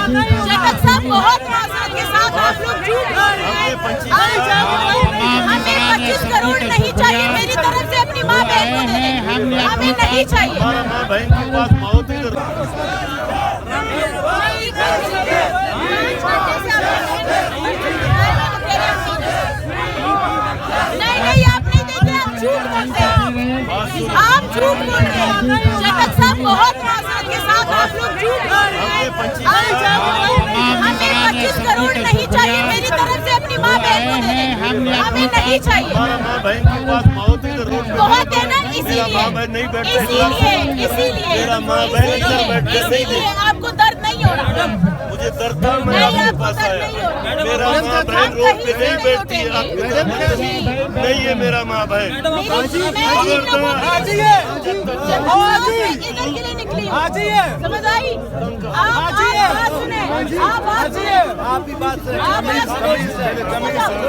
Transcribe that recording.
जगत साहब बहुत माजरत के साथ आप लोग झूठ बोल रहे हैं। हमें 25 करोड़ नहीं चाहिए, मेरी तरफ से अपनी माँ बहन को दे दें, हमें नहीं चाहिए। माँ बहन के पास बहुत ही नहीं, आप नहीं देंगे, आप झूठ बोलते हैं, आप झूठ बोल रहे हैं। जगत साहब बहुत माजरत के साथ आप लोग झूठ बोल रहे हैं। हमें 25 करोड़ नहीं चाहिए, मेरी तरफ से अपनी माँ बहन को दे दें, हमें नहीं चाहिए। माँ बहन के पास बहुत ही बहुत है ना, इसीलिए आपको दर्द नहीं हो रहा। मुझे दर्द था, मैं आपके पास आया। मेरा माँ बहन रोड पे नहीं बैठती है, आपके नहीं है मेरा माँ बहन। इधर के लिए निकली समझ आई। आप बात सुने, आप बात सुने, आप ही बात